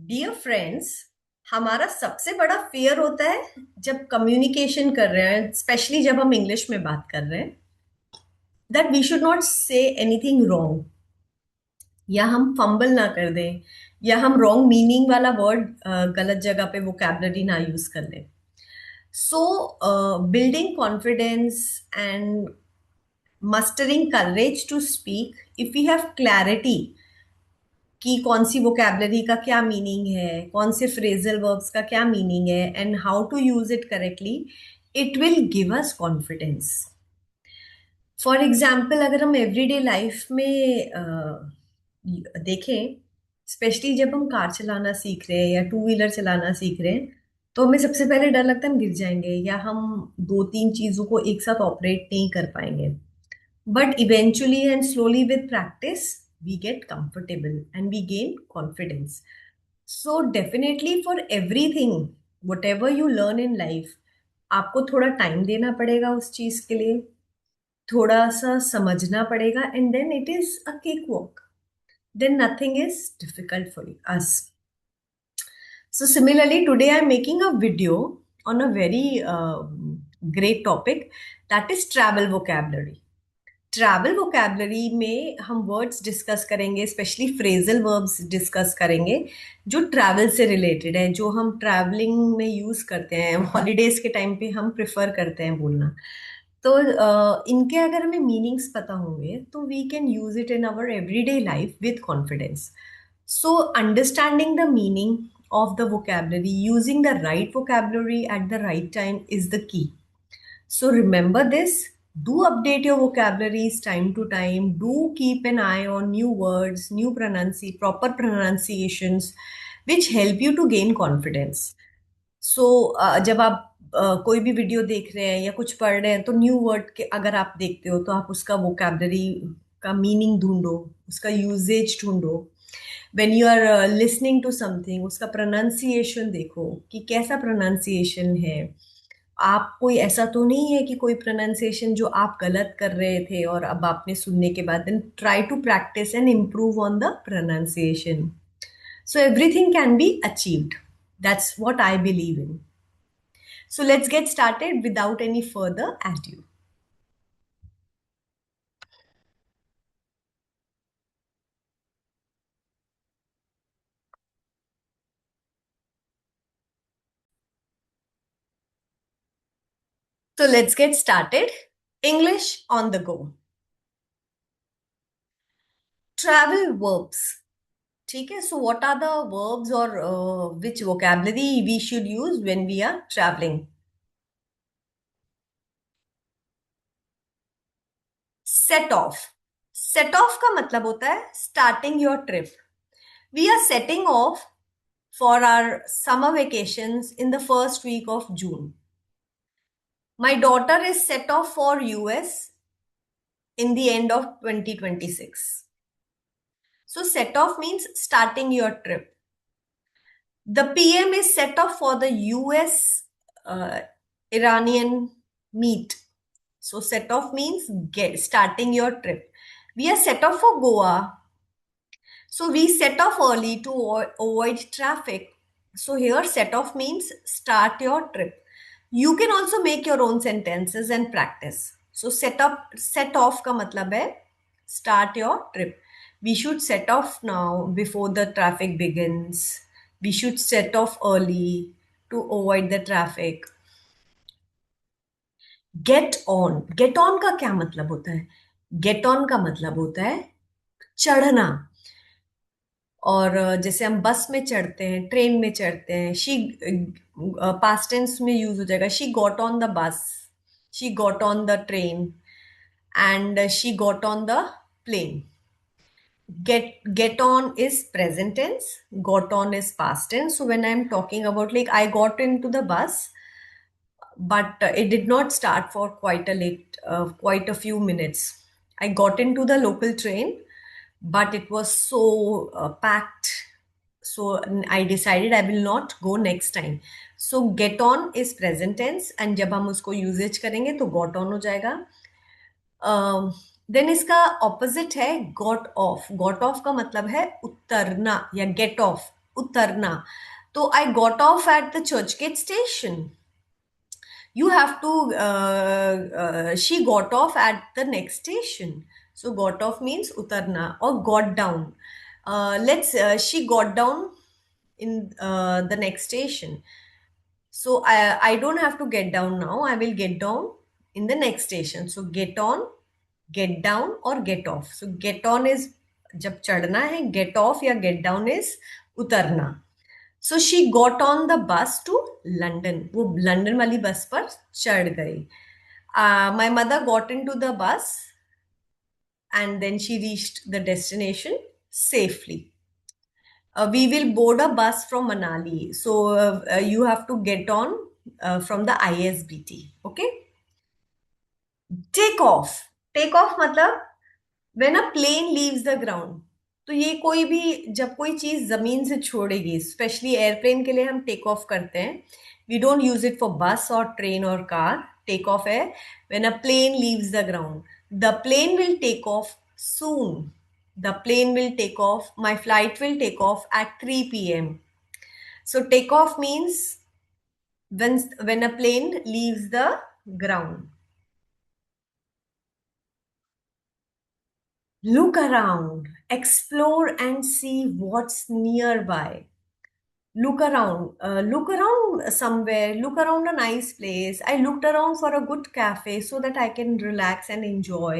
Dear friends, हमारा सबसे बड़ा फियर होता है जब कम्युनिकेशन कर रहे हैं, स्पेशली जब हम इंग्लिश में बात कर रहे हैं, that we should not say anything wrong, या हम फंबल ना कर दें, या हम रॉन्ग मीनिंग वाला वर्ड गलत जगह पे वोकैबलरी ना यूज कर लें. सो building confidence and mustering courage to speak, if we have clarity कि कौन सी वोकैबलरी का क्या मीनिंग है, कौन से फ्रेजल वर्ब्स का क्या मीनिंग है, and how to use it correctly, it will give us confidence. For example, अगर हम एवरीडे लाइफ में देखें, स्पेशली जब हम कार चलाना सीख रहे हैं या टू व्हीलर चलाना सीख रहे हैं, तो हमें सबसे पहले डर लगता है हम गिर जाएंगे या हम दो तीन चीजों को एक साथ ऑपरेट नहीं कर पाएंगे. But eventually and slowly with practice, we get comfortable and we gain confidence. So definitely for everything, whatever you learn in life, आपको थोड़ा टाइम देना पड़ेगा उस चीज के लिए, थोड़ा सा समझना पड़ेगा, and then it is a cake walk. Then nothing is difficult for us. So similarly, today I'm making a video on a very great topic, that is travel vocabulary. Travel vocabulary में हम words discuss करेंगे, specially phrasal verbs discuss करेंगे जो travel से related है, जो हम travelling में यूज करते हैं, हॉलीडेज के टाइम पे हम प्रिफर करते हैं बोलना. तो इनके अगर हमें मीनिंग्स पता होंगे तो we can use it in our everyday life with confidence. So understanding the meaning of the vocabulary, using the right vocabulary at the right time is the key. So remember this. Do update your vocabularies time to time. Do keep an eye on new words, proper pronunciations, which help you to gain confidence. So जब आप कोई भी video देख रहे हैं या कुछ पढ़ रहे हैं, तो न्यू वर्ड के अगर आप देखते हो तो आप उसका वोकैबलरी का मीनिंग ढूंढो, उसका यूजेज ढूंढो. When you are listening to something, उसका प्रोनाउंसिएशन देखो कि कैसा प्रोनाउंसिएशन है. आप कोई ऐसा तो नहीं है कि कोई प्रोनाउंसिएशन जो आप गलत कर रहे थे और अब आपने सुनने के बाद, then try to practise and improve on the pronunciation. So everything can be achieved. That's what I believe in. So let's get started without any further adieu. So let's get started. English on the go. Travel verbs. ठीक है. So what are the verbs or which vocabulary we should use when we are traveling? Set off. Set off का मतलब होता है starting your trip. We are setting off for our summer vacations in the first week of June. My daughter is set off for US in the end of 2026. So set off means starting your trip. The PM is set off for the US Iranian meet. So set off means starting your trip. We are set off for Goa. So we set off early to avoid traffic. So here set off means start your trip. You can also make your own sentences and practice. So set off का मतलब है start your trip. We should set off now before the traffic begins. We should set off early to avoid the traffic. Get on. Get on का क्या मतलब होता है? Get on का मतलब होता है चढ़ना. और जैसे हम बस में चढ़ते हैं, ट्रेन में चढ़ते हैं, शी पास्ट टेंस में यूज हो जाएगा. She got on the bus, she got on the train, and she got on the plane. Get on is present tense, got on is past tense. So when I'm talking about, like, I got into the bus, but it did not start for quite a few minutes. I got into the local train, but it was so packed. So I decided I will not go next time. So get on is present tense, and जब हम उसको usage करेंगे तो got on हो जाएगा. Then इसका opposite है got off. Got off का मतलब है उतरना या गेट ऑफ. उतरना. तो I got off at the Churchgate station. You have to she got off at the next station. So got off means utarna, or got down. Let's She got down in the next station. So I don't have to get down now, I will get down in the next station. So get on, get down, or get off. So get on is जब चढ़ना है, get off या get down is उतरना. So she got on the bus to London. वो London वाली bus पर चढ़ गई. My mother got in to the bus and then she reached the destination safely. We will board a bus from Manali. So you have to get on from the ISBT. Okay. Take off. Take off मतलब when a plane leaves the ground. तो ये कोई भी जब कोई चीज जमीन से छोड़ेगी, स्पेशली एयरप्लेन के लिए हम टेक ऑफ करते हैं. We don't use it for bus और ट्रेन और कार. टेक ऑफ है when a plane leaves the ground. The plane will take off soon. The plane will take off. My flight will take off at 3 p.m. So take off means when a plane leaves the ground. Look around, explore and see what's nearby. Look around somewhere, look around a nice place. I looked around for a good cafe so that I can relax and enjoy.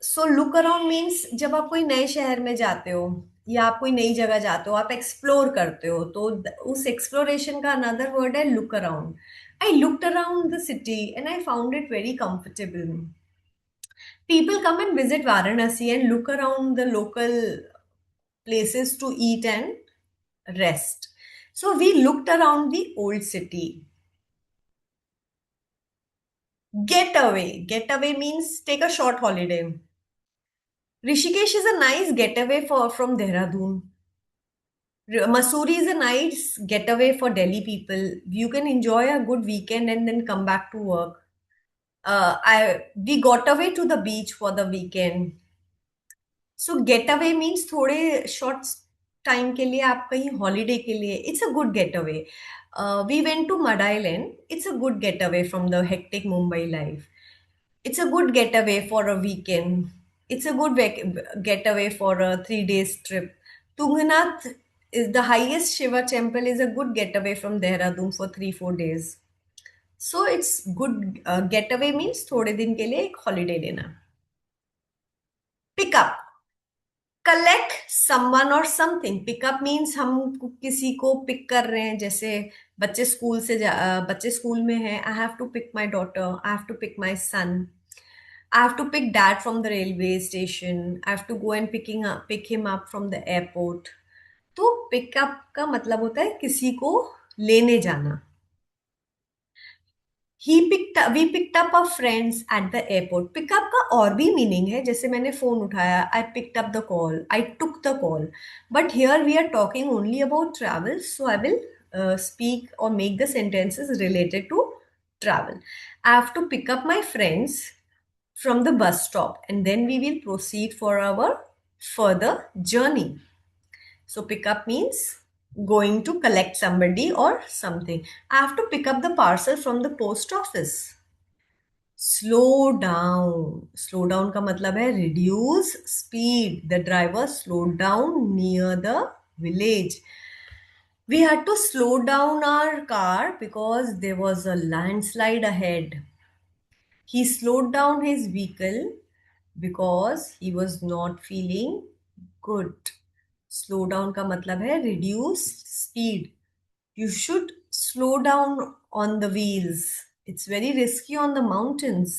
So look around means जब आप कोई नए शहर में जाते हो या आप कोई नई जगह जाते हो, आप एक्सप्लोर करते हो, तो उस एक्सप्लोरेशन का अनदर वर्ड है look around. I looked around the city and I found it very comfortable. People come and visit Varanasi and look around the local places to eat and rest. So we looked around the old city. Get away. Get away means take a short holiday. Rishikesh is a nice getaway from Dehradun. Masuri is a nice getaway for Delhi people. You can enjoy a good weekend and then come back to work. We got away to the beach for the weekend. So get away means थोड़े short time के लिए, आप कहीं holiday के लिए, it's a good get away. We went to Madh Island. It's a good get away from the hectic Mumbai life. It's a good get away for a weekend. It's a good get away for a 3 days trip. Tungnath is the highest Shiva temple, is a good getaway from Dehradun for 3-4 days. So it's good getaway means थोड़े दिन के लिए एक holiday लेना. Pick up. Collect someone और something. Pickup means हम किसी को पिक कर रहे हैं. जैसे बच्चे स्कूल में हैं. I have to pick my daughter, I have to pick my son, I have to pick dad from the railway station, I have to go and pick him up from the airport. तो pickup का मतलब होता है किसी को लेने जाना. We picked up our friends at the airport. Pick up का और भी मीनिंग है. जैसे मैंने फोन उठाया, I picked up the call, I took the call. But here we are talking only about travel, so I will speak or make the sentences related to travel. I have to pick up my friends from the bus stop and then we will proceed for our further journey. So pick up means going to collect somebody or something. I have to pick up the parcel from the post office. Slow down. Slow down का मतलब है reduce speed. The driver slowed down near the village. We had to slow down our car because there was a landslide ahead. He slowed down his vehicle because he was not feeling good. Slow down का मतलब है reduce speed. You should slow down on the wheels. It's very risky on the mountains.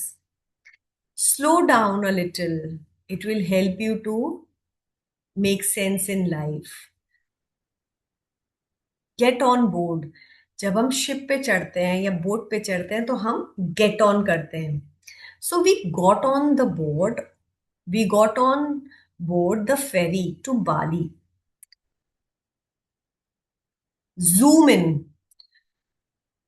Slow down a little. It will help you to make sense in life. Get on board. जब हम ship पे चढ़ते हैं या boat पे चढ़ते हैं तो हम गेट ऑन करते हैं. So we got on the board. We got on board the ferry to Bali. Zoom in.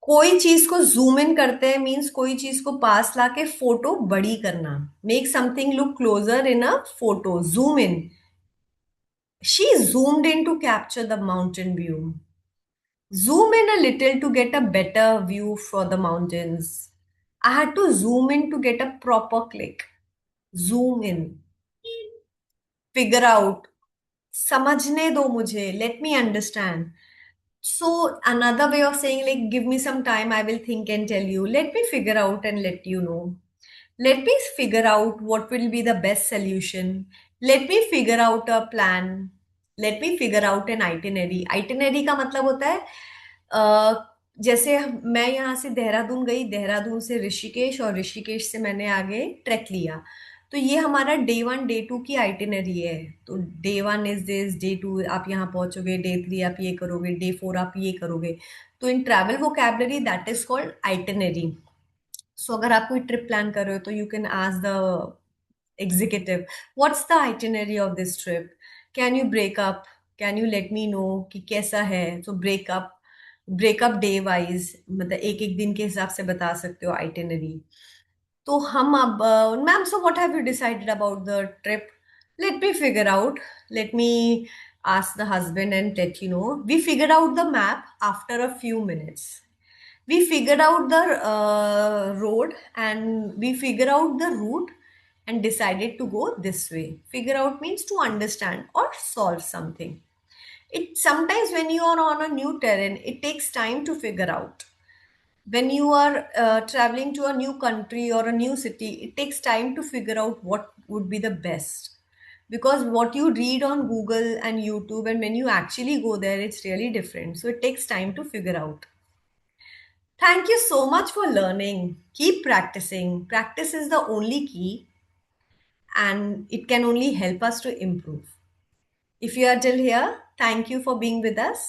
कोई चीज को जूम इन करते हैं मीन्स कोई चीज को पास लाके फोटो बड़ी करना. Make something look closer in a photo. Zoom in. She zoomed in to capture the mountain view. Zoom in a little to get a better view for the mountains. I had to zoom in to get a proper click. Zoom in. Figure out. समझने दो मुझे. Let me understand. So another way of saying like give me some time, I will think and tell you. Let me figure out and let you know. Let me figure out what will be the best solution. Let me figure out a plan. Let me figure out an itinerary. Itinerary का मतलब होता है जैसे मैं यहाँ से देहरादून गई, देहरादून से ऋषिकेश और ऋषिकेश से मैंने आगे ट्रैक लिया। तो ये हमारा डे 1 डे 2 की आइटिनरी है। तो डे 1 इज दिस, डे 2 आप यहाँ पहुंचोगे, डे 3 आप ये करोगे, डे 4 आप ये करोगे। तो in travel vocabulary that is called itinerary. So अगर आप कोई ट्रिप प्लान कर रहे हो तो you can ask the executive what's the itinerary of this trip, can you break up, can you let me know कि कैसा है। सो ब्रेकअप डे वाइज, मतलब एक एक दिन के हिसाब से बता सकते हो आइटिनरी। तो हम अब ma'am, so what have you decided about the trip? Let me figure out, let me ask the husband and let you know. We figured out the map after a few minutes. We figured out the road and we figured out the route and decided to go this way. Figure out means to understand or solve something. It sometimes when you are on a new terrain, it takes time to figure out. When you are traveling to a new country or a new city, it takes time to figure out what would be the best. Because what you read on Google and YouTube, and when you actually go there, it's really different. So it takes time to figure out. Thank you so much for learning. Keep practicing. Practice is the only key, and it can only help us to improve. If you are till here, thank you for being with us.